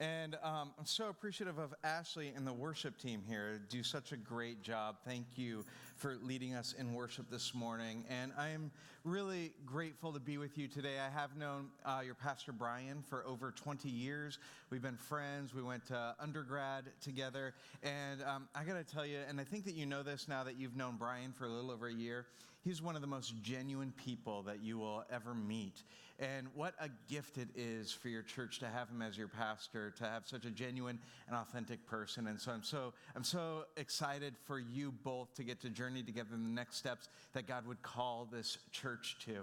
And I'm so appreciative of Ashley and the worship team here. Do such a great job. Thank you for leading us in worship this morning. And I am really grateful to be with you today. I have known your Pastor Brian for over 20 years. We've been friends. We went to undergrad together. And I got to tell you, and I think that you know this now that you've known Brian for a little over a year, he's one of the most genuine people that you will ever meet. And what a gift it is for your church to have him as your pastor, to have such a genuine and authentic person. And so I'm so excited for you both to get to journey together in the next steps that God would call this church to.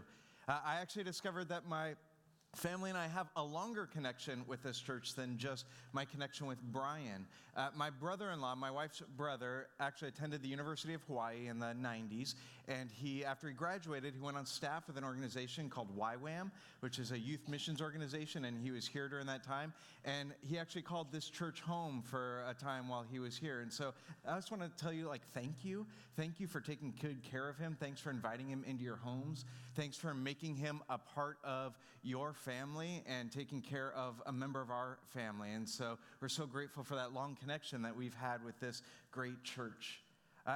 I actually discovered that my family and I have a longer connection with this church than just my connection with Brian. My brother-in-law, my wife's brother, actually attended the University of Hawaii in the 90s, and after he graduated, he went on staff with an organization called YWAM, which is a youth missions organization, and he was here during that time, and he actually called this church home for a time while he was here. And so I just want to tell you, thank you. Thank you for taking good care of him. Thanks for inviting him into your homes. Thanks for making him a part of your family and taking care of a member of our family. And so we're so grateful for that long connection that we've had with this great church.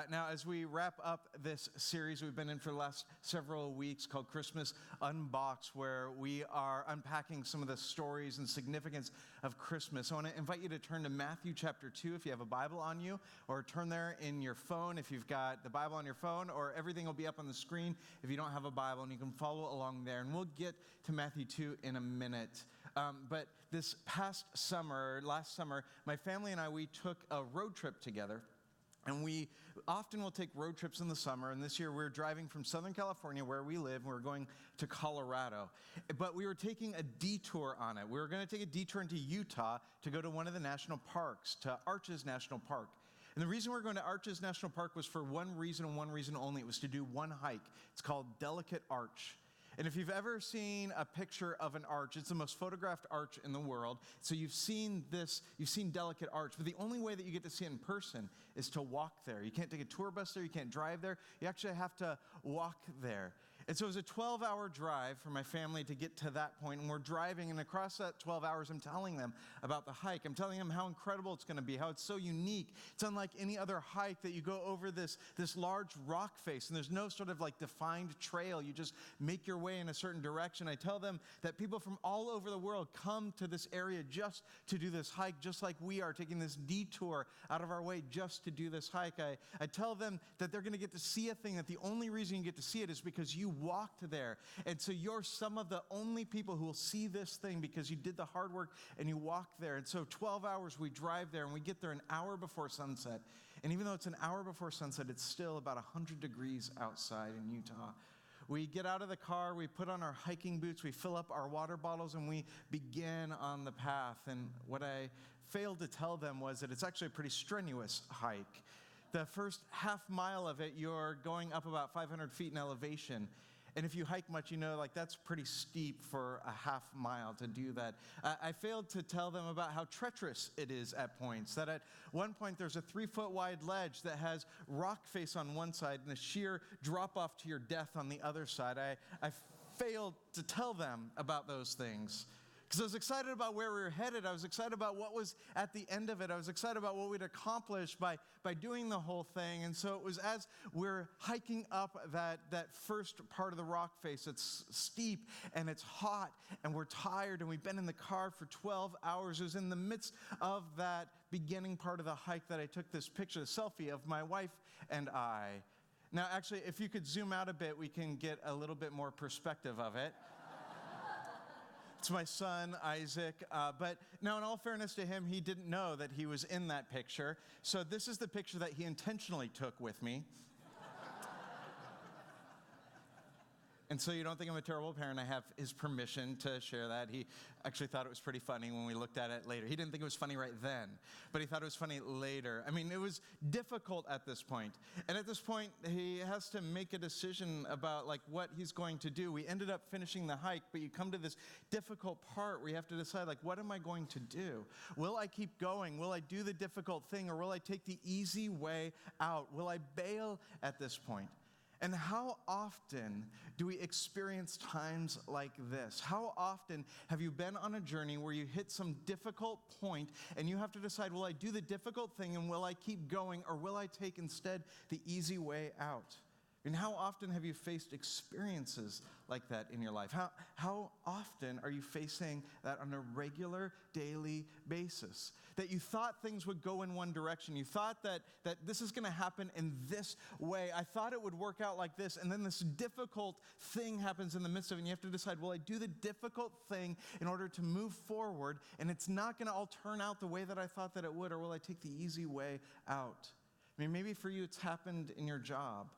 Now, as we wrap up this series we've been in for the last several weeks called Christmas Unboxed, where we are unpacking some of the stories and significance of Christmas, I want to invite you to turn to Matthew chapter 2 if you have a Bible on you, or turn there in your phone if you've got the Bible on your phone, or everything will be up on the screen if you don't have a Bible, and you can follow along there. And we'll get to Matthew 2 in a minute. But this last summer, my family and I, we took a road trip together. And we often will take road trips in the summer, and this year we're driving from Southern California, where we live, and we're going to Colorado. But we were taking a detour on it. We were going to take a detour into Utah to go to one of the national parks, to Arches National Park. And the reason we're going to Arches National Park was for one reason and one reason only. It was to do one hike. It's called Delicate Arch. And if you've ever seen a picture of an arch, it's the most photographed arch in the world. So you've seen Delicate Arch, but the only way that you get to see it in person is to walk there. You can't take a tour bus there, you can't drive there, you actually have to walk there. And so it was a 12-hour drive for my family to get to that point, and we're driving, and across that 12 hours, I'm telling them about the hike. I'm telling them how incredible it's going to be, how it's so unique. It's unlike any other hike that you go over this large rock face, and there's no sort of defined trail. You just make your way in a certain direction. I tell them that people from all over the world come to this area just to do this hike, just like we are taking this detour out of our way just to do this hike. I tell them that they're going to get to see a thing, that the only reason you get to see it is because you walked there. And so you're some of the only people who will see this thing because you did the hard work and you walked there. And so 12 hours we drive there, and we get there an hour before sunset. And even though it's an hour before sunset, it's still about 100 degrees outside in Utah. We get out of the car, we put on our hiking boots, we fill up our water bottles, and we begin on the path. And what I failed to tell them was that it's actually a pretty strenuous hike. The first half mile of it, you're going up about 500 feet in elevation. And if you hike much, you know, that's pretty steep for a half mile to do that. I failed to tell them about how treacherous it is at points. That at one point, there's a 3-foot wide ledge that has rock face on one side and a sheer drop off to your death on the other side. I failed to tell them about those things. Because I was excited about where we were headed. I was excited about what was at the end of it. I was excited about what we'd accomplish by doing the whole thing. And so it was as we're hiking up that first part of the rock face. It's steep and it's hot and we're tired and we've been in the car for 12 hours. It was in the midst of that beginning part of the hike that I took this picture, the selfie of my wife and I. Now, actually, if you could zoom out a bit, we can get a little bit more perspective of it. It's my son, Isaac, but now in all fairness to him, he didn't know that he was in that picture. So this is the picture that he intentionally took with me. And so you don't think I'm a terrible parent, I have his permission to share that. He actually thought it was pretty funny when we looked at it later. He didn't think it was funny right then, but he thought it was funny later. I mean, it was difficult at this point. And at this point, he has to make a decision about what he's going to do. We ended up finishing the hike, but you come to this difficult part where you have to decide, what am I going to do? Will I keep going? Will I do the difficult thing, or will I take the easy way out? Will I bail at this point? And how often do we experience times like this? How often have you been on a journey where you hit some difficult point and you have to decide, will I do the difficult thing and will I keep going, or will I take instead the easy way out? And how often have you faced experiences like that in your life? How often are you facing that on a regular, daily basis? That you thought things would go in one direction. You thought that this is going to happen in this way. I thought it would work out like this. And then this difficult thing happens in the midst of it. And you have to decide, will I do the difficult thing in order to move forward? And it's not going to all turn out the way that I thought that it would. Or will I take the easy way out? I mean, maybe for you it's happened in your job.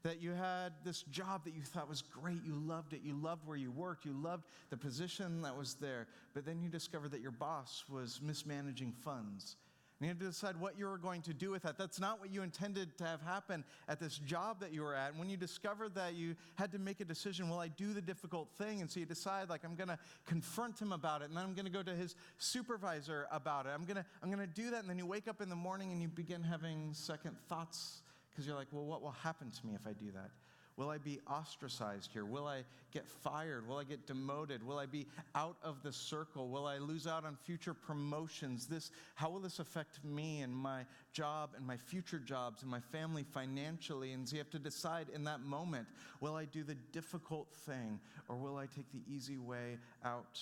That you had this job that you thought was great, you loved it, you loved where you worked, you loved the position that was there, but then you discovered that your boss was mismanaging funds. And you had to decide what you were going to do with that. That's not what you intended to have happen at this job that you were at. And when you discovered that, you had to make a decision, will I do the difficult thing? And so you decide, I'm going to confront him about it, and then I'm going to go to his supervisor about it. I'm going to do that, and then you wake up in the morning and you begin having second thoughts. Because you're like, well, what will happen to me if I do that? Will I be ostracized here? Will I get fired? Will I get demoted? Will I be out of the circle? Will I lose out on future promotions? How will this affect me and my job and my future jobs and my family financially? And so you have to decide in that moment, will I do the difficult thing or will I take the easy way out?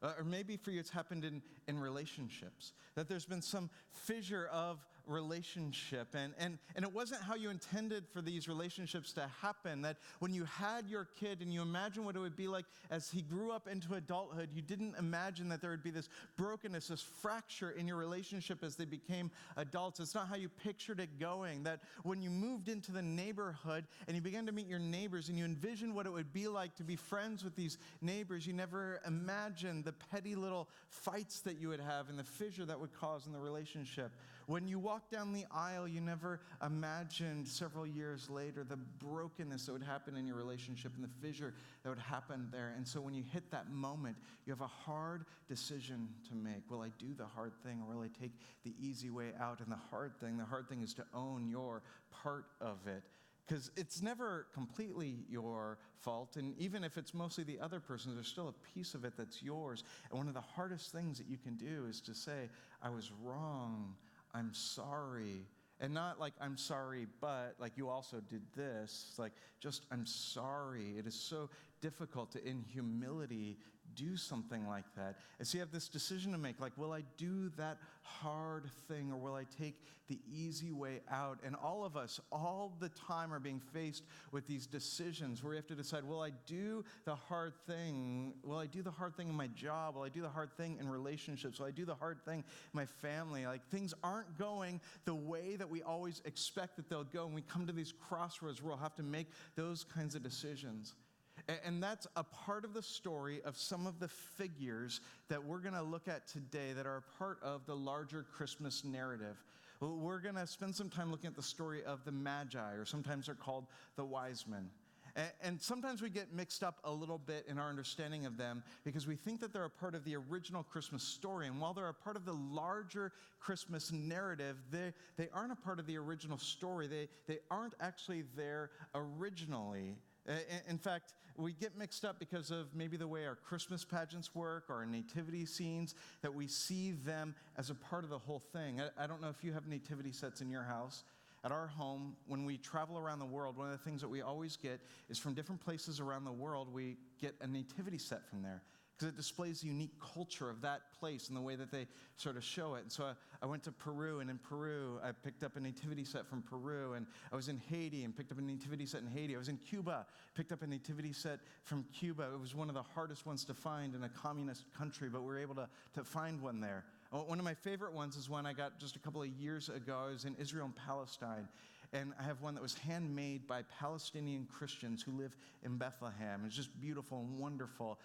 Or maybe for you it's happened in relationships, that there's been some fissure of relationship, and it wasn't how you intended for these relationships to happen, that when you had your kid and you imagine what it would be like as he grew up into adulthood, you didn't imagine that there would be this brokenness, this fracture in your relationship as they became adults. It's not how you pictured it going, that when you moved into the neighborhood and you began to meet your neighbors and you envisioned what it would be like to be friends with these neighbors, you never imagined the petty little fights that you would have and the fissure that would cause in the relationship. When you walked down the aisle, you never imagined several years later the brokenness that would happen in your relationship and the fissure that would happen there. And so when you hit that moment, you have a hard decision to make. Will I do the hard thing or will I take the easy way out? And the hard thing is to own your part of it. Because it's never completely your fault, and even if it's mostly the other person's, there's still a piece of it that's yours. And one of the hardest things that you can do is to say, I was wrong, I'm sorry. And not like, I'm sorry, but like you also did this. Like, just, I'm sorry. It is so difficult to, in humility, do something like that. And so you have this decision to make, like, will I do that hard thing or will I take the easy way out? And all of us, all the time, are being faced with these decisions where we have to decide, will I do the hard thing? Will I do the hard thing in my job? Will I do the hard thing in relationships? Will I do the hard thing in my family? Like, things aren't going the way that we always expect that they'll go. And we come to these crossroads where we'll have to make those kinds of decisions. And that's a part of the story of some of the figures that we're going to look at today that are a part of the larger Christmas narrative. We're going to spend some time looking at the story of the Magi, or sometimes they're called the wise men. And sometimes we get mixed up a little bit in our understanding of them because we think that they're a part of the original Christmas story. And while they're a part of the larger Christmas narrative, they aren't a part of the original story. They aren't actually there originally. In fact, we get mixed up because of maybe the way our Christmas pageants work or our nativity scenes, that we see them as a part of the whole thing. I don't know if you have nativity sets in your house. At our home, when we travel around the world, one of the things that we always get is from different places around the world, we get a nativity set from there. Because it displays the unique culture of that place and the way that they sort of show it. And so I went to Peru, and in Peru, I picked up a nativity set from Peru. And I was in Haiti and picked up a nativity set in Haiti. I was in Cuba, picked up a nativity set from Cuba. It was one of the hardest ones to find in a communist country, but we were able to find one there. One of my favorite ones is one I got just a couple of years ago. I was in Israel and Palestine. And I have one that was handmade by Palestinian Christians who live in Bethlehem. It's just beautiful and wonderful.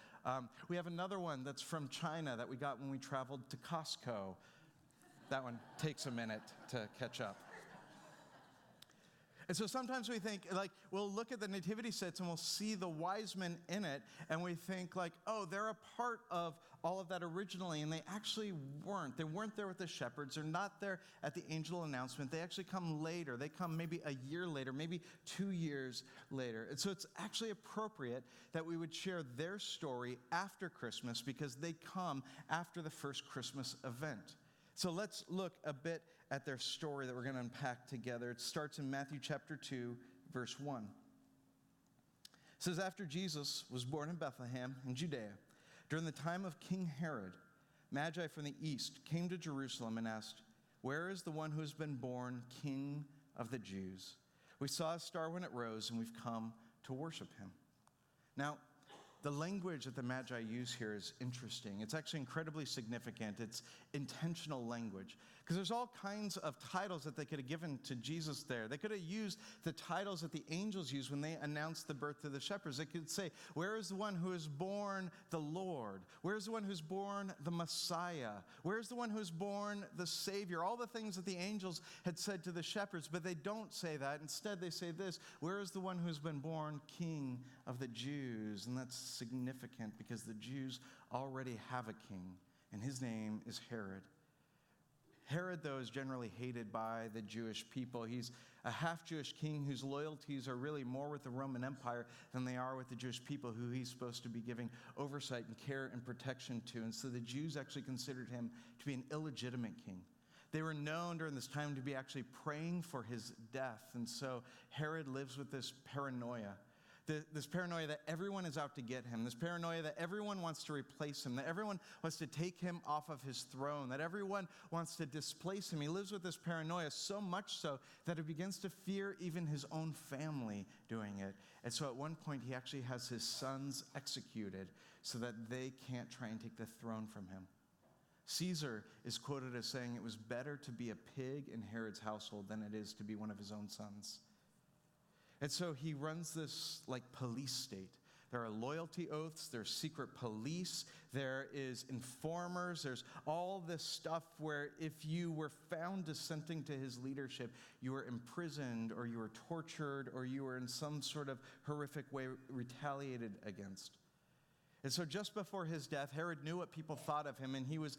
We have another one that's from China that we got when we traveled to Costco. That one takes a minute to catch up. And so sometimes we think, like, we'll look at the nativity sets and we'll see the wise men in it, and we think, like, oh, they're a part of all of that originally, and they actually weren't. They weren't there with the shepherds. They're not there at the angel announcement. They actually come later. They come maybe a year later, maybe 2 years later. And so it's actually appropriate that we would share their story after Christmas, because they come after the first Christmas event. So let's look a bit at their story that we're going to unpack together. It starts in Matthew chapter 2, verse 1. It says, after Jesus was born in Bethlehem in Judea, during the time of King Herod, Magi from the east came to Jerusalem and asked, where is the one who has been born King of the Jews? We saw a star when it rose, and we've come to worship him. Now, the language that the Magi use here is interesting. It's actually incredibly significant. It's intentional language. Because there's all kinds of titles that they could have given to Jesus there. They could have used the titles that the angels used when they announced the birth of the shepherds. They could say, where is the one who is born the Lord? Where is the one who's born the Messiah? Where is the one who's born the Savior? All the things that the angels had said to the shepherds, but they don't say that. Instead, they say this, where is the one who's been born King of the Jews? And that's significant because the Jews already have a king, and his name is Herod. Herod, though, is generally hated by the Jewish people. He's a half-Jewish king whose loyalties are really more with the Roman Empire than they are with the Jewish people who he's supposed to be giving oversight and care and protection to. And so the Jews actually considered him to be an illegitimate king. They were known during this time to be actually praying for his death. And so Herod lives with this paranoia. This paranoia that everyone is out to get him, this paranoia that everyone wants to replace him, that everyone wants to take him off of his throne, that everyone wants to displace him. He lives with this paranoia so much so that he begins to fear even his own family doing it. And so at one point he actually has his sons executed so that they can't try and take the throne from him. Caesar is quoted as saying it was better to be a pig in Herod's household than it is to be one of his own sons. And so he runs this like police state. There are loyalty oaths, there's secret police, there is informers, there's all this stuff where if you were found dissenting to his leadership, you were imprisoned or you were tortured or you were in some sort of horrific way retaliated against. And so just before his death, Herod knew what people thought of him, and he was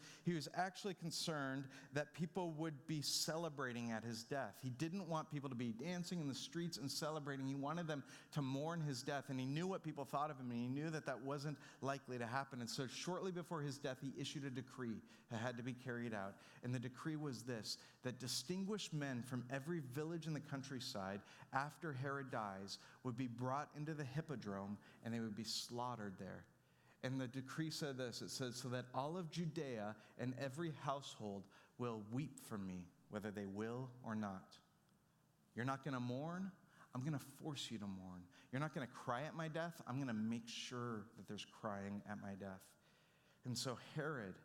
actually concerned that people would be celebrating at his death. He didn't want people to be dancing in the streets and celebrating. He wanted them to mourn his death, and he knew what people thought of him, and he knew that that wasn't likely to happen. And so shortly before his death, he issued a decree that had to be carried out. And the decree was this, that distinguished men from every village in the countryside after Herod dies would be brought into the hippodrome, and they would be slaughtered there. And the decree said this, it says, so that all of Judea and every household will weep for me, whether they will or not. You're not going to mourn? I'm going to force you to mourn. You're not going to cry at my death? I'm going to make sure that there's crying at my death. And so Herod,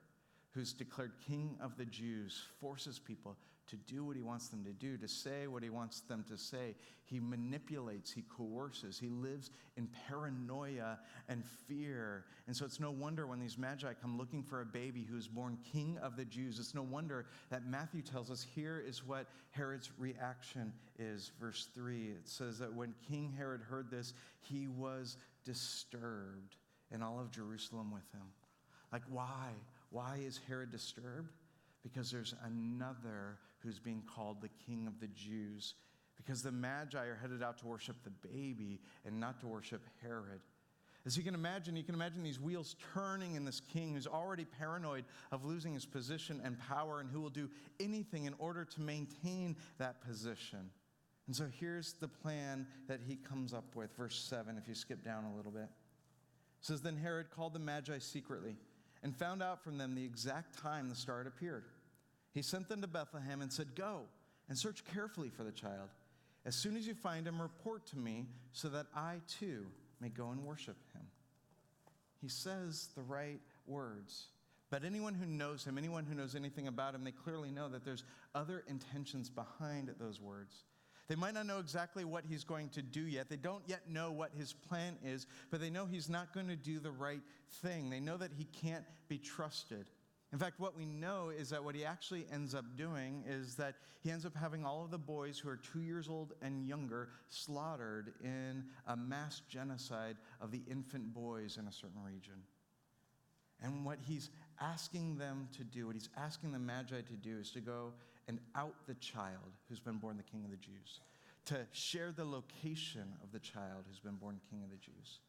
who's declared king of the Jews, forces people to do what he wants them to do, to say what he wants them to say. He manipulates, he coerces, he lives in paranoia and fear. And so it's no wonder when these magi come looking for a baby who's born king of the Jews, it's no wonder that Matthew tells us here is what Herod's reaction is. Verse 3, it says that when King Herod heard this, he was disturbed, and all of Jerusalem with him. Like, why? Why is Herod disturbed? Because there's another who's being called the King of the Jews. Because the Magi are headed out to worship the baby and not to worship Herod. As you can imagine these wheels turning in this king who's already paranoid of losing his position and power and who will do anything in order to maintain that position. And so here's the plan that he comes up with. Verse 7, if you skip down a little bit. It says, then Herod called the Magi secretly and found out from them the exact time the star had appeared. He sent them to Bethlehem and said, go and search carefully for the child. As soon as you find him, report to me so that I too may go and worship him. He says the right words. But anyone who knows him, anyone who knows anything about him, they clearly know that there's other intentions behind those words. They might not know exactly what he's going to do yet. They don't yet know what his plan is, but they know he's not going to do the right thing. They know that he can't be trusted. In fact, what we know is that what he actually ends up doing is that he ends up having all of the boys who are 2 years old and younger slaughtered in a mass genocide of the infant boys in a certain region. And what he's asking them to do, what he's asking the Magi to do, is to go and out the child who's been born the King of the Jews, to share the location of the child who's been born King of the Jews.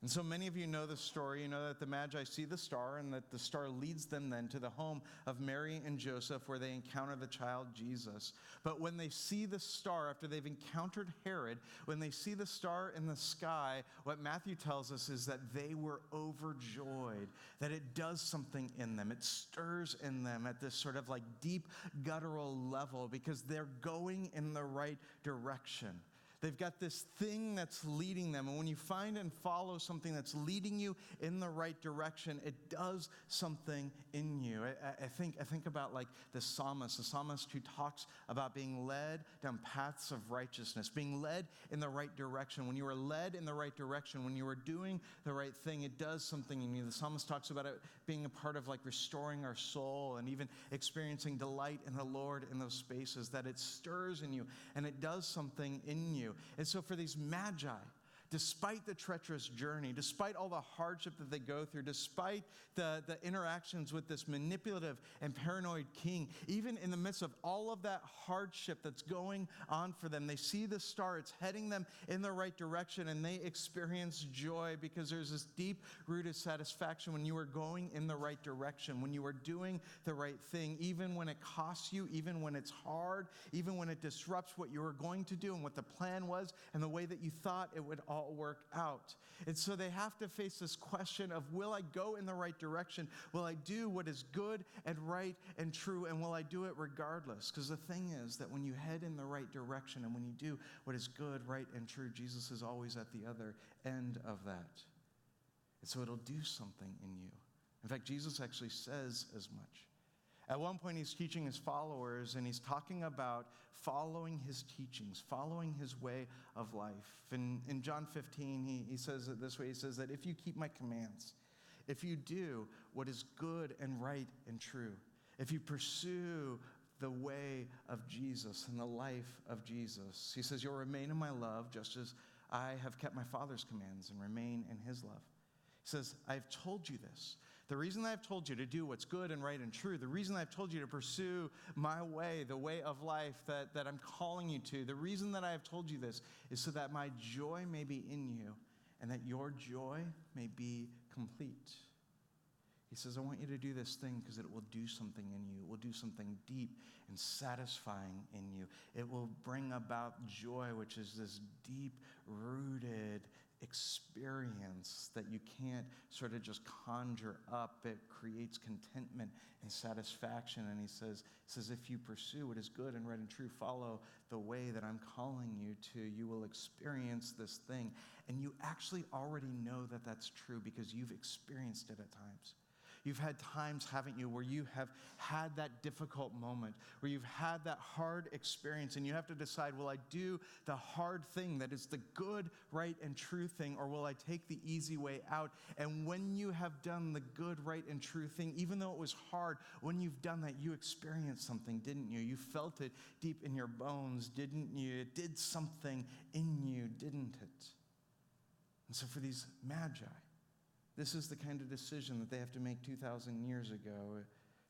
And so many of you know the story. You know that the Magi see the star, and that the star leads them then to the home of Mary and Joseph, where they encounter the child Jesus. But when they see the star, after they've encountered Herod, when they see the star in the sky, what Matthew tells us is that they were overjoyed, that it does something in them. It stirs in them at this sort of like deep guttural level, because they're going in the right direction. They've got this thing that's leading them. And when you find and follow something that's leading you in the right direction, it does something in you. I think about like the psalmist who talks about being led down paths of righteousness, being led in the right direction. When you are led in the right direction, when you are doing the right thing, it does something in you. The psalmist talks about it being a part of like restoring our soul and even experiencing delight in the Lord in those spaces, that it stirs in you and it does something in you. And so for these Magi, despite the treacherous journey, despite all the hardship that they go through, despite the interactions with this manipulative and paranoid king, even in the midst of all of that hardship that's going on for them, they see the star, it's heading them in the right direction, and they experience joy, because there's this deep-rooted satisfaction when you are going in the right direction, when you are doing the right thing, even when it costs you, even when it's hard, even when it disrupts what you were going to do and what the plan was and the way that you thought it would all work out. And so they have to face this question of, will I go in the right direction? Will I do what is good and right and true? And will I do it regardless? Because the thing is that when you head in the right direction and when you do what is good, right, and true, Jesus is always at the other end of that. And so it'll do something in you. In fact, Jesus actually says as much. At one point, he's teaching his followers, and he's talking about following his teachings, following his way of life. And in John 15, he says it this way. He says that if you keep my commands, if you do what is good and right and true, if you pursue the way of Jesus and the life of Jesus, he says, you'll remain in my love just as I have kept my Father's commands and remain in his love. He says, I've told you this. The reason I've told you to do what's good and right and true, the reason I've told you to pursue my way, the way of life that I'm calling you to, the reason that I have told you this is so that my joy may be in you and that your joy may be complete. He says, I want you to do this thing because it will do something in you. It will do something deep and satisfying in you. It will bring about joy, which is this deep-rooted experience that you can't sort of just conjure up. It creates contentment and satisfaction. And he says, if you pursue what is good and right and true, follow the way that I'm calling you to, you will experience this thing. And you actually already know that that's true because you've experienced it at times. You've had times, haven't you, where you have had that difficult moment, where you've had that hard experience, and you have to decide, will I do the hard thing that is the good, right, and true thing, or will I take the easy way out? And when you have done the good, right, and true thing, even though it was hard, when you've done that, you experienced something, didn't you? You felt it deep in your bones, didn't you? It did something in you, didn't it? And so for these Magi, this is the kind of decision that they have to make 2,000 years ago,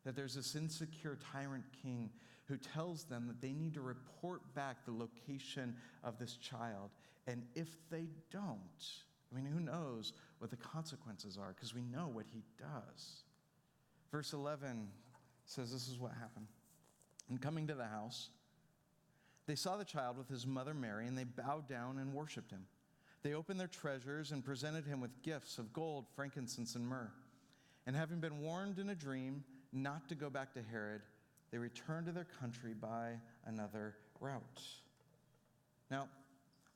that there's this insecure tyrant king who tells them that they need to report back the location of this child. And if they don't, I mean, who knows what the consequences are, because we know what he does. Verse 11 says this is what happened. And coming to the house, they saw the child with his mother Mary, and they bowed down and worshiped him. They opened their treasures and presented him with gifts of gold, frankincense, and myrrh. And having been warned in a dream not to go back to Herod, they returned to their country by another route. Now,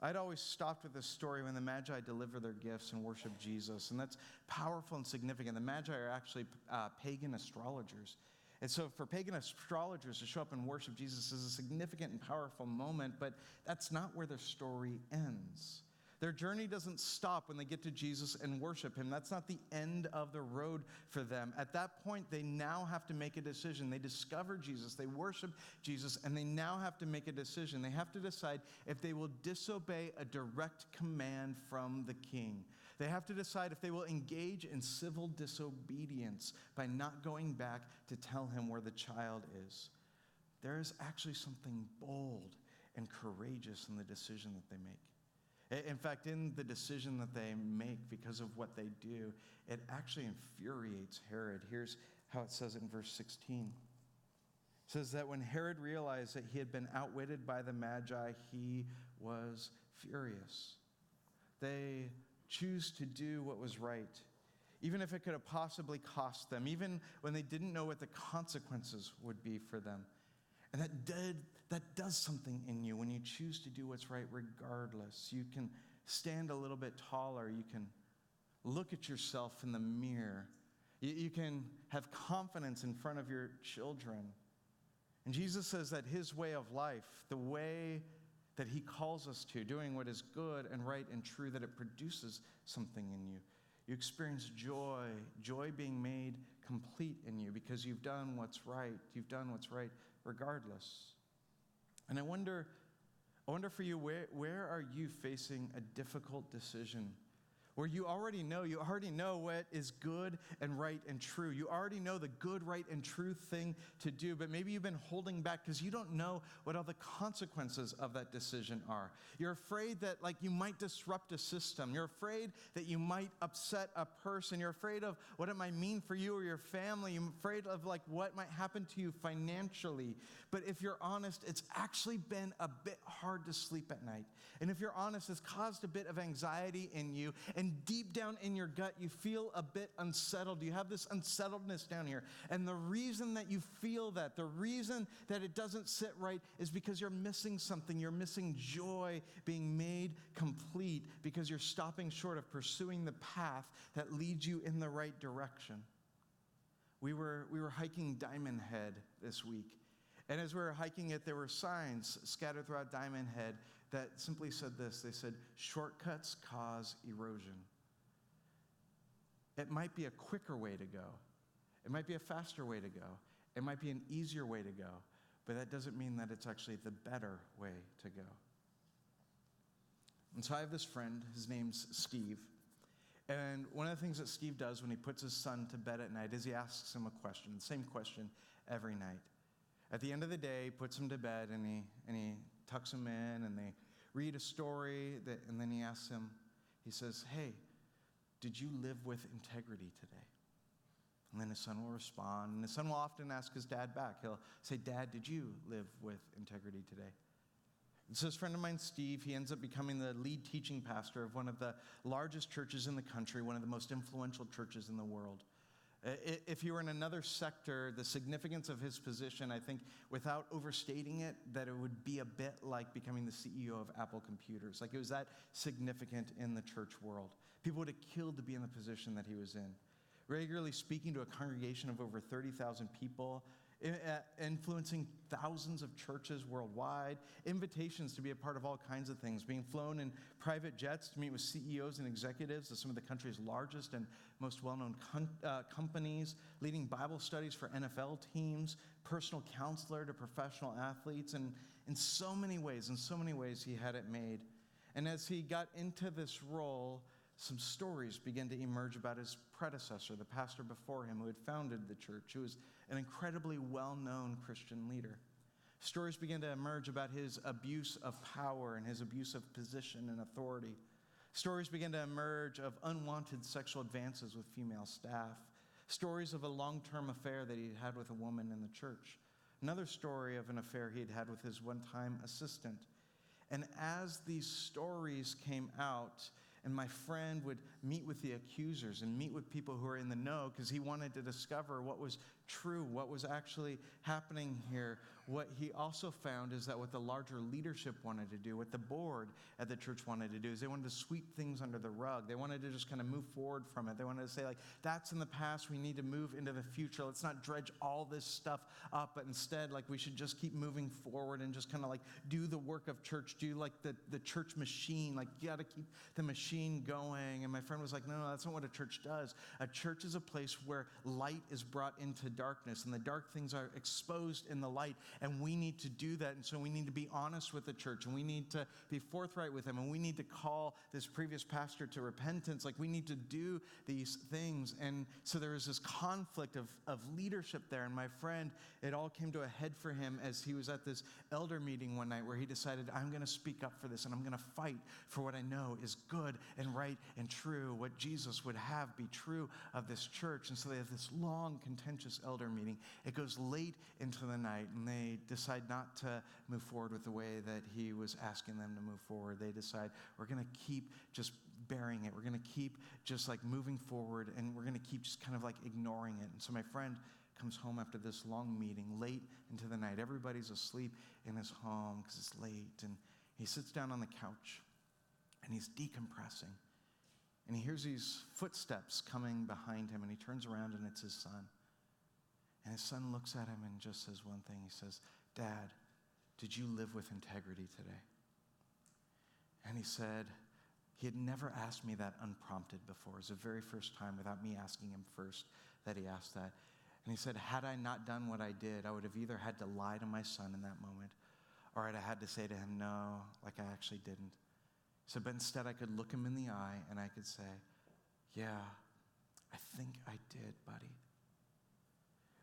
I'd always stopped with this story when the Magi deliver their gifts and worship Jesus, and that's powerful and significant. The Magi are actually pagan astrologers. And so for pagan astrologers to show up and worship Jesus is a significant and powerful moment, but that's not where the story ends. Their journey doesn't stop when they get to Jesus and worship him. That's not the end of the road for them. At that point, they now have to make a decision. They discover Jesus, they worship Jesus, and they now have to make a decision. They have to decide if they will disobey a direct command from the king. They have to decide if they will engage in civil disobedience by not going back to tell him where the child is. There is actually something bold and courageous in the decision that they make. In fact, in the decision that they make because of what they do, it actually infuriates Herod. Here's how it says in verse 16. It says that when Herod realized that he had been outwitted by the Magi, he was furious. They choose to do what was right, even if it could have possibly cost them, even when they didn't know what the consequences would be for them. And that does something in you when you choose to do what's right regardless. You can stand a little bit taller. You can look at yourself in the mirror. You can have confidence in front of your children. And Jesus says that his way of life, the way that he calls us to, doing what is good and right and true, that it produces something in you. You experience joy being made complete in you because you've done what's right. You've done what's right regardless. And I wonder for you, where are you facing a difficult decision where you already know what is good and right and true. You already know the good, right, and true thing to do, but maybe you've been holding back because you don't know what all the consequences of that decision are. You're afraid that you might disrupt a system. You're afraid that you might upset a person. You're afraid of what it might mean for you or your family. You're afraid of what might happen to you financially. But if you're honest, it's actually been a bit hard to sleep at night. And if you're honest, it's caused a bit of anxiety in you. And deep down in your gut, you feel a bit unsettled. You have this unsettledness down here. And the reason that you feel that, the reason that it doesn't sit right is because you're missing something. You're missing joy being made complete because you're stopping short of pursuing the path that leads you in the right direction. We were hiking Diamond Head this week. And as we were hiking it, there were signs scattered throughout Diamond Head that simply said this. They said, "Shortcuts cause erosion." It might be a quicker way to go. It might be a faster way to go. It might be an easier way to go. But that doesn't mean that it's actually the better way to go. And so I have this friend. His name's Steve. And one of the things that Steve does when he puts his son to bed at night is he asks him a question, the same question every night. At the end of the day, he puts him to bed and he tucks him in and they read a story and then he asks him, he says, "Hey, did you live with integrity today?" And then his son will respond, and his son will often ask his dad back. He'll say, "Dad, did you live with integrity today?" And so this friend of mine, Steve, he ends up becoming the lead teaching pastor of one of the largest churches in the country, one of the most influential churches in the world. If he were in another sector, the significance of his position, I think, without overstating it, that it would be a bit like becoming the CEO of Apple Computers. It was that significant in the church world. People would have killed to be in the position that he was in. Regularly speaking to a congregation of over 30,000 people, influencing thousands of churches worldwide, invitations to be a part of all kinds of things, being flown in private jets to meet with CEOs and executives of some of the country's largest and most well-known companies, leading Bible studies for NFL teams, personal counselor to professional athletes, and in so many ways he had it made. And as he got into this role, some stories began to emerge about his predecessor, the pastor before him who had founded the church, who was an incredibly well-known Christian leader. Stories began to emerge about his abuse of power and his abuse of position and authority. Stories began to emerge of unwanted sexual advances with female staff. Stories of a long-term affair that he had with a woman in the church. Another story of an affair he had had with his one-time assistant. And as these stories came out, and my friend would meet with the accusers and meet with people who are in the know because he wanted to discover what was true, what was actually happening here. What he also found is that what the larger leadership wanted to do, what the board at the church wanted to do, is they wanted to sweep things under the rug. They wanted to just kind of move forward from it. They wanted to say, like, that's in the past. We need to move into the future. Let's not dredge all this stuff up, but instead, like, we should just keep moving forward and just kind of like do the work of church, do like the church machine. Like, you got to keep the machine going. And my friend was like, no, that's not what a church does. A church is a place where light is brought into darkness, and the dark things are exposed in the light. And we need to do that. And so we need to be honest with the church, and we need to be forthright with them, and we need to call this previous pastor to repentance. Like, we need to do these things. And so there was this conflict of leadership there. And my friend, it all came to a head for him as he was at this elder meeting one night where he decided, I'm going to speak up for this, and I'm going to fight for what I know is good and right and true, what Jesus would have be true of this church. And so they have this long, contentious elder meeting. It goes late into the night, and they decide not to move forward with the way that he was asking them to move forward. They decide, we're going to keep just bearing it. We're going to keep just like moving forward, and we're going to keep just kind of like ignoring it. And so my friend comes home after this long meeting, late into the night. Everybody's asleep in his home because it's late. And he sits down on the couch, and he's decompressing. And he hears these footsteps coming behind him, and he turns around, and it's his son. And his son looks at him and just says one thing. He says, Dad, did you live with integrity today? And he said, he had never asked me that unprompted before. It was the very first time, without me asking him first, that he asked that. And he said, had I not done what I did, I would have either had to lie to my son in that moment, or I'd have had to say to him, no, like I actually didn't. He said, but instead I could look him in the eye, and I could say, yeah, I think I did, buddy.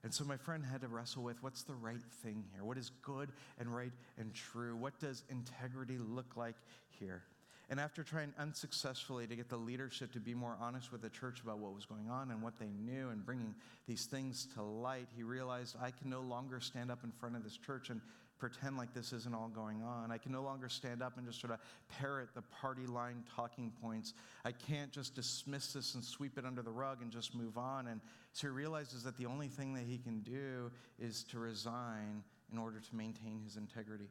And so my friend had to wrestle with, what's the right thing here? What is good and right and true? What does integrity look like here? And after trying unsuccessfully to get the leadership to be more honest with the church about what was going on and what they knew and bringing these things to light, he realized, I can no longer stand up in front of this church and pretend like this isn't all going on. I can no longer stand up and just sort of parrot the party line talking points. I can't just dismiss this and sweep it under the rug and just move on. And so he realizes that the only thing that he can do is to resign in order to maintain his integrity.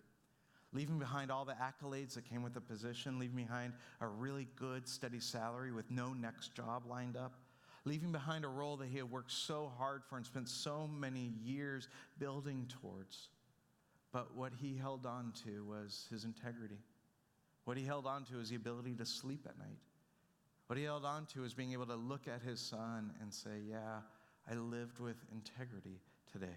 Leaving behind all the accolades that came with the position, leaving behind a really good, steady salary with no next job lined up, leaving behind a role that he had worked so hard for and spent so many years building towards. But what he held on to was his integrity. What he held on to is the ability to sleep at night. What he held on to is being able to look at his son and say, yeah, I lived with integrity today.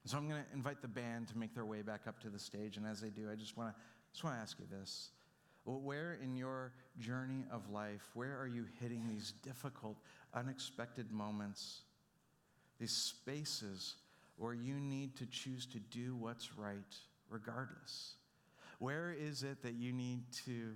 So I'm going to invite the band to make their way back up to the stage. And as they do, I just want to ask you this. Where in your journey of life, where are you hitting these difficult, unexpected moments, these spaces where you need to choose to do what's right regardless? Where is it that you need to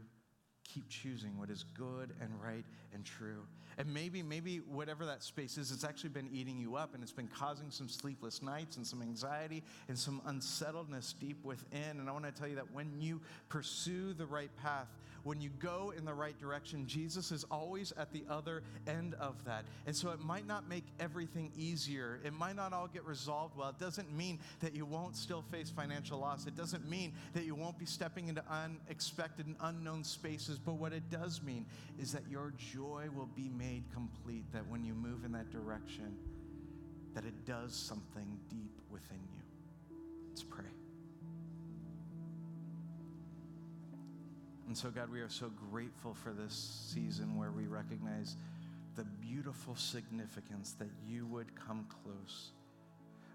keep choosing what is good and right and true? And maybe whatever that space is, it's actually been eating you up, and it's been causing some sleepless nights and some anxiety and some unsettledness deep within. And I want to tell you that when you pursue the right path, when you go in the right direction, Jesus is always at the other end of that. And so it might not make everything easier. It might not all get resolved well. It doesn't mean that you won't still face financial loss. It doesn't mean that you won't be stepping into unexpected and unknown spaces. But what it does mean is that your joy will be made complete, that when you move in that direction, that it does something deep within you. Let's pray. And so, God, we are so grateful for this season where we recognize the beautiful significance that you would come close,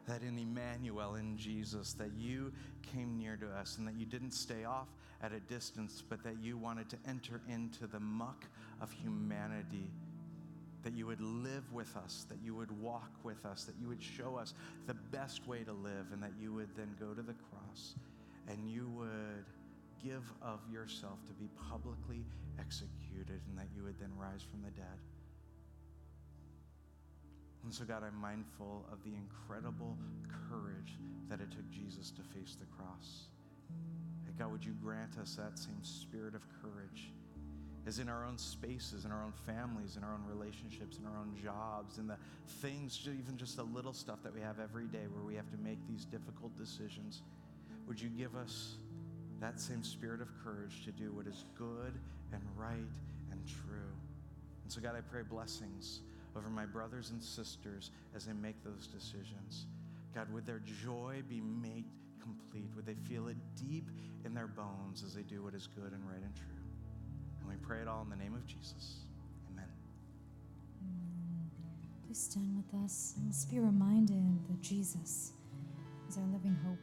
that in Emmanuel, in Jesus, that you came near to us and that you didn't stay off at a distance, but that you wanted to enter into the muck of humanity, that you would live with us, that you would walk with us, that you would show us the best way to live, and that you would then go to the cross and you would give of yourself to be publicly executed, and that you would then rise from the dead. And so, God, I'm mindful of the incredible courage that it took Jesus to face the cross. And God, would you grant us that same spirit of courage as in our own spaces, in our own families, in our own relationships, in our own jobs, in the things, even just the little stuff that we have every day where we have to make these difficult decisions. Would you give us that same spirit of courage to do what is good and right and true? And so, God, I pray blessings over my brothers and sisters as they make those decisions. God, would their joy be made complete? Would they feel it deep in their bones as they do what is good and right and true? And we pray it all in the name of Jesus. Amen. Please stand with us and let's be reminded that Jesus is our living hope.